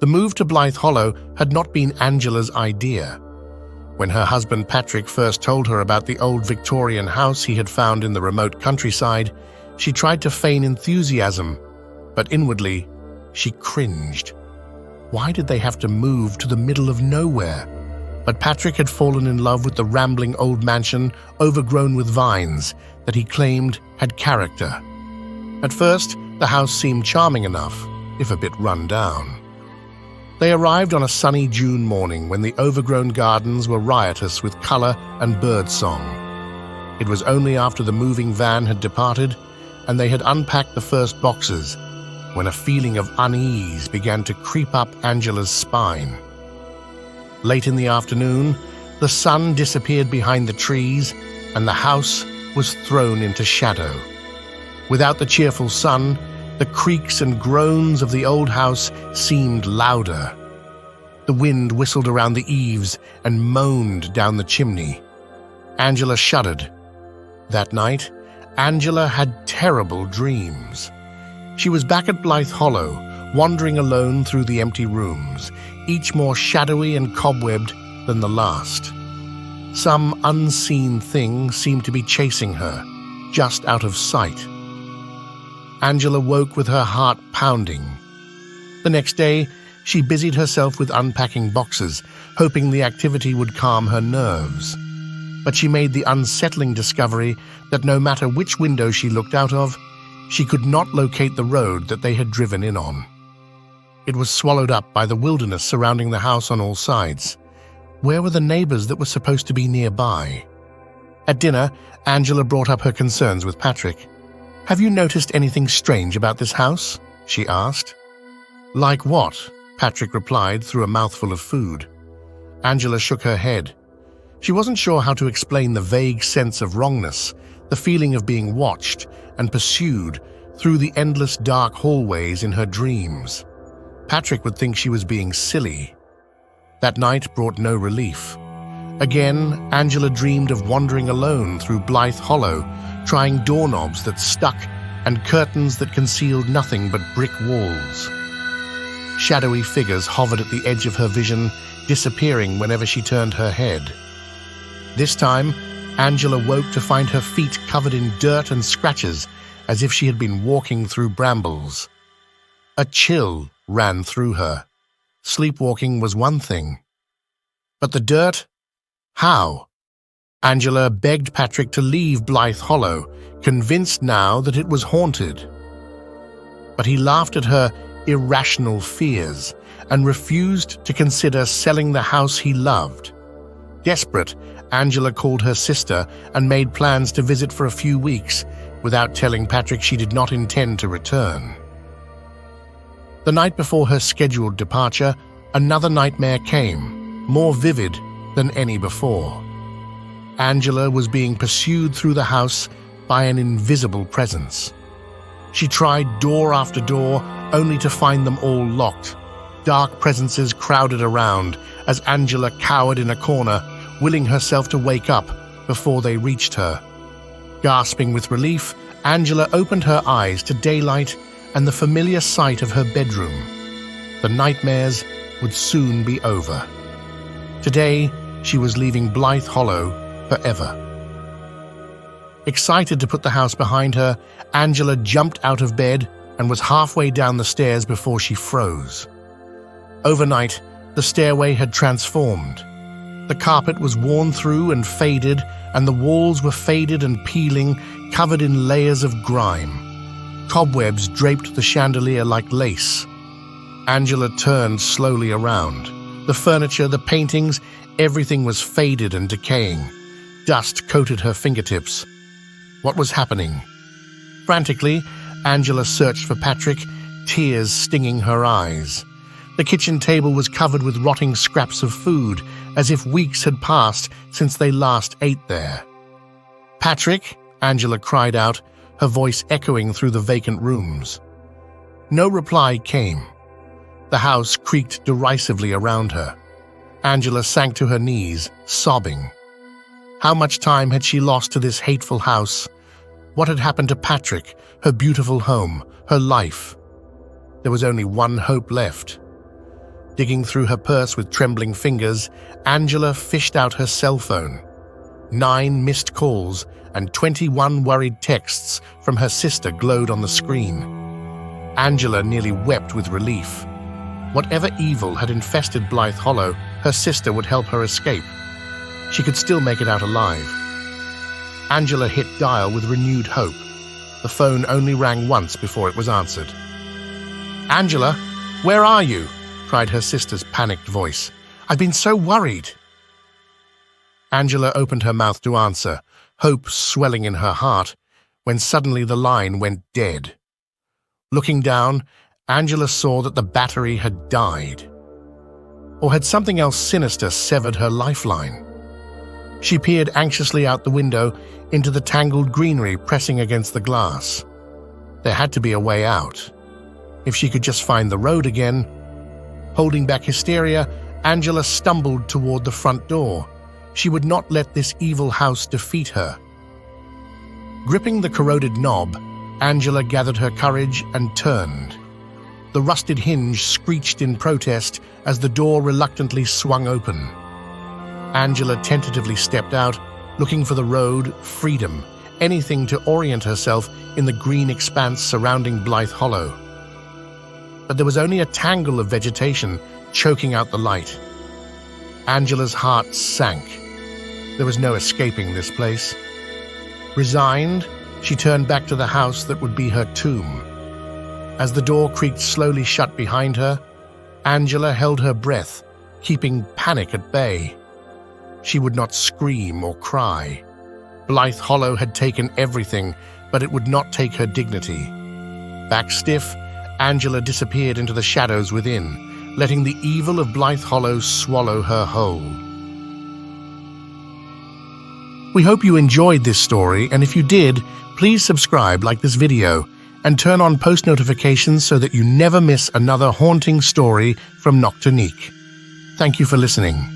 The move to Blythe Hollow had not been Angela's idea. When her husband Patrick first told her about the old Victorian house he had found in the remote countryside, she tried to feign enthusiasm, but inwardly, she cringed. Why did they have to move to the middle of nowhere? But Patrick had fallen in love with the rambling old mansion overgrown with vines that he claimed had character. At first, the house seemed charming enough, if a bit run down. They arrived on a sunny June morning when the overgrown gardens were riotous with color and birdsong. It was only after the moving van had departed and they had unpacked the first boxes when a feeling of unease began to creep up Angela's spine. Late in the afternoon, the sun disappeared behind the trees and the house was thrown into shadow. Without the cheerful sun, the creaks and groans of the old house seemed louder. The wind whistled around the eaves and moaned down the chimney. Angela shuddered. That night, Angela had terrible dreams. She was back at Blythe Hollow, wandering alone through the empty rooms, each more shadowy and cobwebbed than the last. Some unseen thing seemed to be chasing her, just out of sight. Angela woke with her heart pounding. The next day, she busied herself with unpacking boxes, hoping the activity would calm her nerves. But she made the unsettling discovery that no matter which window she looked out of, she could not locate the road that they had driven in on. It was swallowed up by the wilderness surrounding the house on all sides. Where were the neighbors that were supposed to be nearby? At dinner, Angela brought up her concerns with Patrick. "Have you noticed anything strange about this house?" she asked. "Like what?" Patrick replied through a mouthful of food. Angela shook her head. She wasn't sure how to explain the vague sense of wrongness, the feeling of being watched and pursued through the endless dark hallways in her dreams. Patrick would think she was being silly. That night brought no relief. Again, Angela dreamed of wandering alone through Blythe Hollow, trying doorknobs that stuck and curtains that concealed nothing but brick walls. Shadowy figures hovered at the edge of her vision, disappearing whenever she turned her head. This time, Angela woke to find her feet covered in dirt and scratches, as if she had been walking through brambles. A chill ran through her. Sleepwalking was one thing. But the dirt? How? Angela begged Patrick to leave Blythe Hollow, convinced now that it was haunted. But he laughed at her irrational fears and refused to consider selling the house he loved. Desperate, Angela called her sister and made plans to visit for a few weeks, without telling Patrick she did not intend to return. The night before her scheduled departure, another nightmare came, more vivid than any before. Angela was being pursued through the house by an invisible presence. She tried door after door, only to find them all locked. Dark presences crowded around as Angela cowered in a corner, willing herself to wake up before they reached her. Gasping with relief, Angela opened her eyes to daylight and the familiar sight of her bedroom. The nightmares would soon be over. Today, she was leaving Blythe Hollow forever. Excited to put the house behind her, Angela jumped out of bed and was halfway down the stairs before she froze. Overnight, the stairway had transformed. The carpet was worn through and faded, and the walls were faded and peeling, covered in layers of grime. Cobwebs draped the chandelier like lace. Angela turned slowly around. The furniture, the paintings, everything was faded and decaying. Dust coated her fingertips. What was happening? Frantically, Angela searched for Patrick, tears stinging her eyes. The kitchen table was covered with rotting scraps of food, as if weeks had passed since they last ate there. "Patrick," Angela cried out, her voice echoing through the vacant rooms. No reply came. The house creaked derisively around her. Angela sank to her knees, sobbing. How much time had she lost to this hateful house? What had happened to Patrick, her beautiful home, her life? There was only one hope left. Digging through her purse with trembling fingers, Angela fished out her cell phone. 9 missed calls and 21 worried texts from her sister glowed on the screen. Angela nearly wept with relief. Whatever evil had infested Blythe Hollow, her sister would help her escape. She could still make it out alive. Angela hit dial with renewed hope. The phone only rang once before it was answered. "Angela, where are you?" cried her sister's panicked voice. "I've been so worried." Angela opened her mouth to answer, hope swelling in her heart, when suddenly the line went dead. Looking down, Angela saw that the battery had died. Or had something else sinister severed her lifeline? She peered anxiously out the window into the tangled greenery pressing against the glass. There had to be a way out. If she could just find the road again. Holding back hysteria, Angela stumbled toward the front door. She would not let this evil house defeat her. Gripping the corroded knob, Angela gathered her courage and turned. The rusted hinge screeched in protest as the door reluctantly swung open. Angela tentatively stepped out, looking for the road, freedom, anything to orient herself in the green expanse surrounding Blythe Hollow. But there was only a tangle of vegetation choking out the light. Angela's heart sank. There was no escaping this place. Resigned, she turned back to the house that would be her tomb. As the door creaked slowly shut behind her, Angela held her breath, keeping panic at bay. She would not scream or cry. Blythe Hollow had taken everything, but it would not take her dignity. Back stiff, Angela disappeared into the shadows within, letting the evil of Blythe Hollow swallow her whole. We hope you enjoyed this story, and if you did, please subscribe, like this video, and turn on post notifications so that you never miss another haunting story from Nocturnique. Thank you for listening.